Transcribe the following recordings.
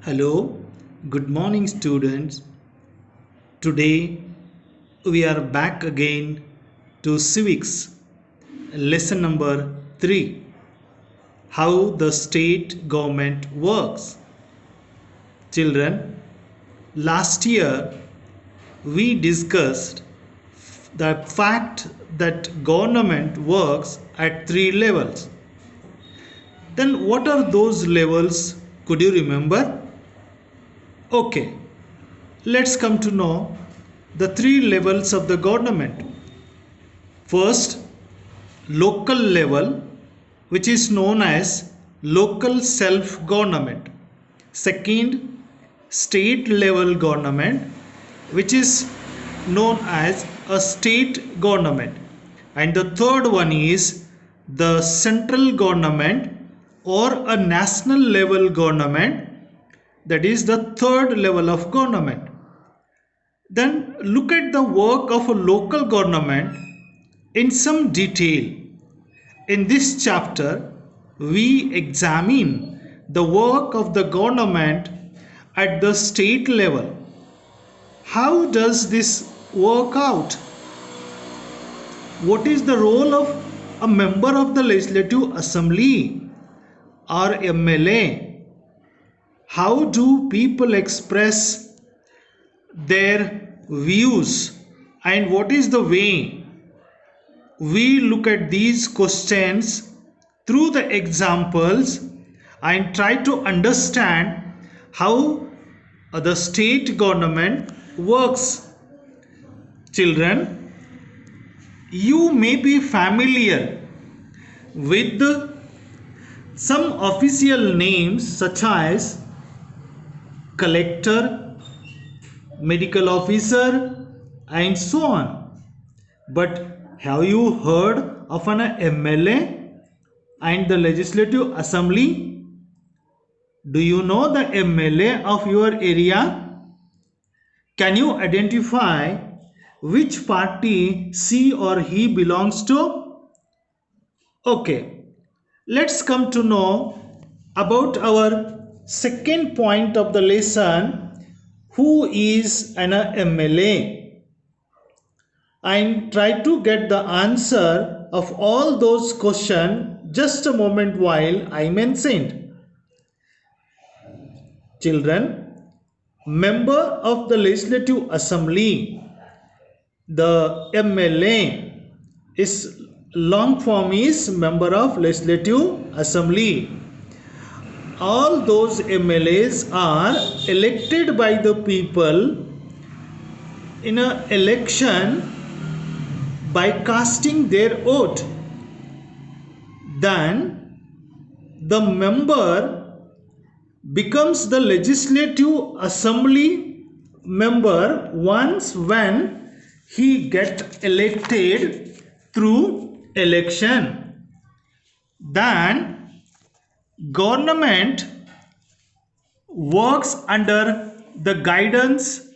Hello, good morning, students. Today we are back again to civics, lesson number 3, how the state government works. Children, last year we discussed the fact that government works at 3 levels. Then what are those levels? Could you remember? Okay, let's come to know the 3 levels of the government. First, local level, which is known as local self-government. Second, state level government, which is known as a state government. And the third one is the central government or a national level government, that is the third level of government. Then look at the work of a local government in some detail. In this chapter, we examine the work of the government at the state level. How does this work out? What is the role of a member of the Legislative Assembly or MLA? How do people express their views, and what is the way we look at these questions through the examples and try to understand how the state government works. Children, you may be familiar with some official names such as collector, medical officer, and so on. But have you heard of an MLA and the Legislative Assembly? Do you know the MLA of your area? Can you identify which party she or he belongs to? Okay, let's come to know about our second point of the lesson. Who is an MLA? And try to get the answer of all those questions just a moment while I mentioned. Children, member of the Legislative Assembly, the MLA, is long form is member of Legislative Assembly. All those MLAs are elected by the people in an election by casting their vote. Then the member becomes the Legislative Assembly member once when he gets elected through election. Then government works under the guidance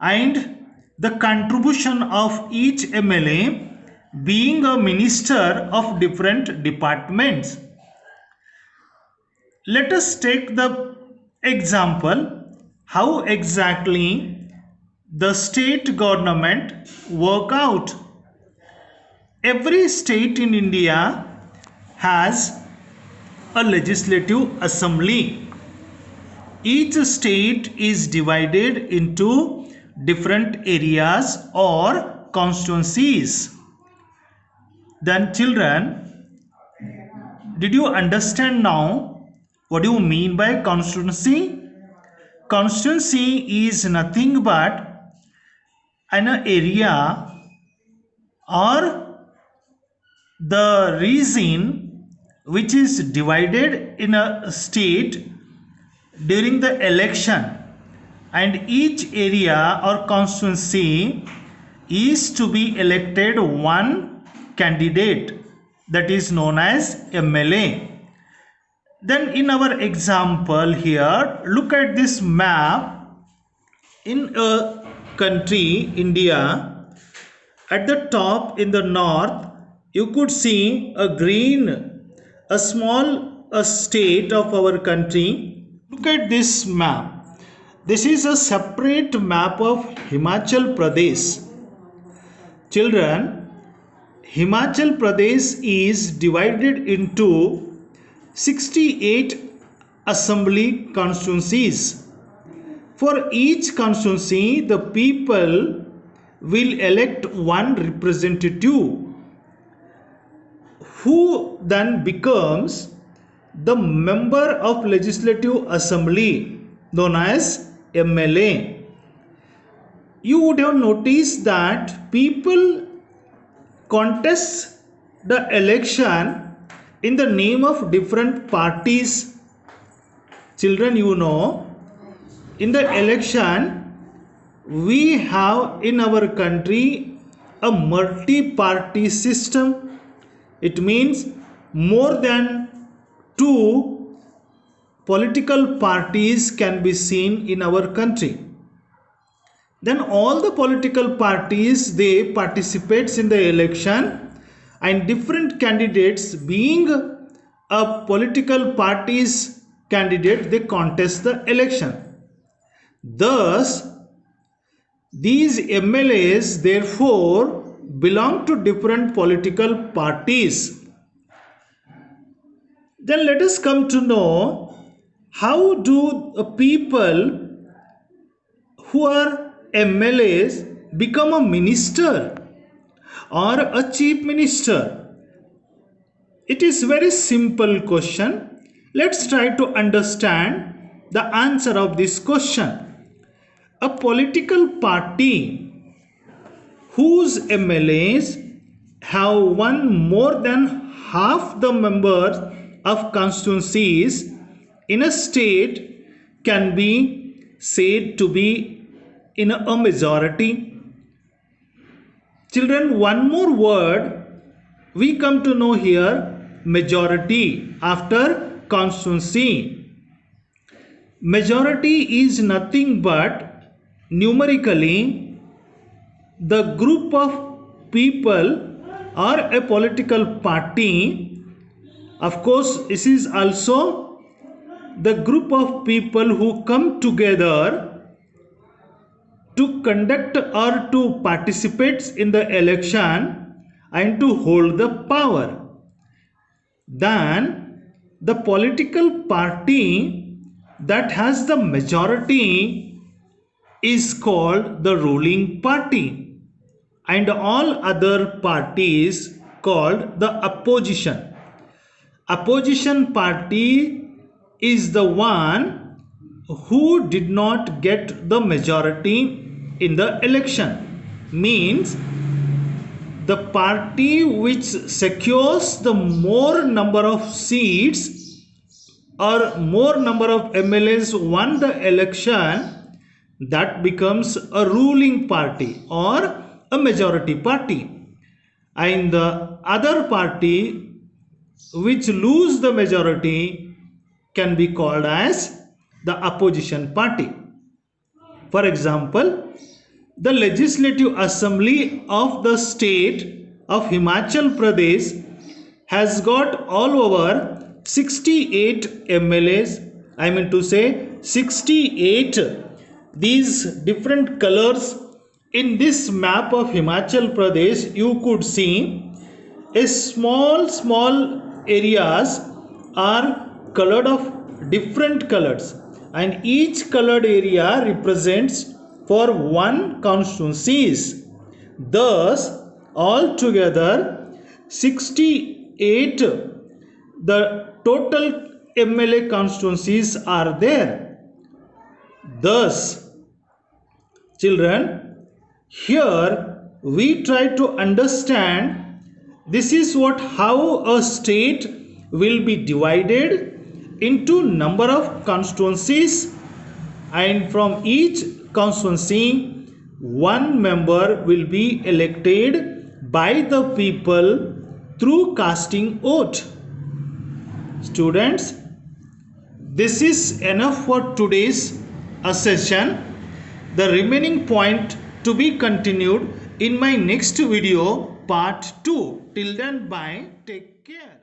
and the contribution of each MLA, being a minister of different departments. Let us take the example how exactly the state government work out. Every state in India has a legislative assembly. Each state is divided into different areas or constituencies. Then children, did you understand now what do you mean by constituency? Constituency is nothing but an area or the region which is divided in a state during the election, and each area or constituency is to be elected one candidate, that is known as MLA. Then in our example here, look at this map. In a country India, at the top in the north you could see a small state of our country. Look at this map. This is a separate map of Himachal Pradesh. Children, Himachal Pradesh is divided into 68 assembly constituencies. For each constituency, the people will elect one representative who then becomes the member of Legislative Assembly known as MLA. You would have noticed that people contest the election in the name of different parties. Children, you know, in the election we have in our country a multi-party system. It means more than two political parties can be seen in our country. Then all the political parties, they participates in the election, and different candidates, being a political party's candidate, they contest the election. Thus these MLAs therefore belong to different political parties. Then let us come to know, how do people who are MLAs become a minister or a chief minister? It is very simple question. Let's try to understand the answer of this question. A political party whose MLAs have won more than half the members of constituencies in a state can be said to be in a majority. Children, one more word we come to know here, majority after constituency. Majority is nothing but numerically the group of people or a political party. Of course, this is also the group of people who come together to conduct or to participate in the election and to hold the power. Then the political party that has the majority is called the ruling party, and all other parties called the opposition. Opposition party is the one who did not get the majority in the election. Means the party which secures the more number of seats or more number of MLAs won the election, that becomes a ruling party or a majority party. And the other party which lose the majority can be called as the opposition party. For example, the Legislative Assembly of the state of Himachal Pradesh has got all over 68 MLAs. I mean to say 68 these different colors. In this map of Himachal Pradesh, you could see a small areas are colored of different colors, and each colored area represents for one constituencies. Thus altogether 68 the total MLA constituencies are there. Thus, children, here we try to understand this is how a state will be divided into number of constituencies, and from each constituency one member will be elected by the people through casting vote. Students, this is enough for today's session. The remaining point to be continued in my next video, part 2. Till then, bye. Take care.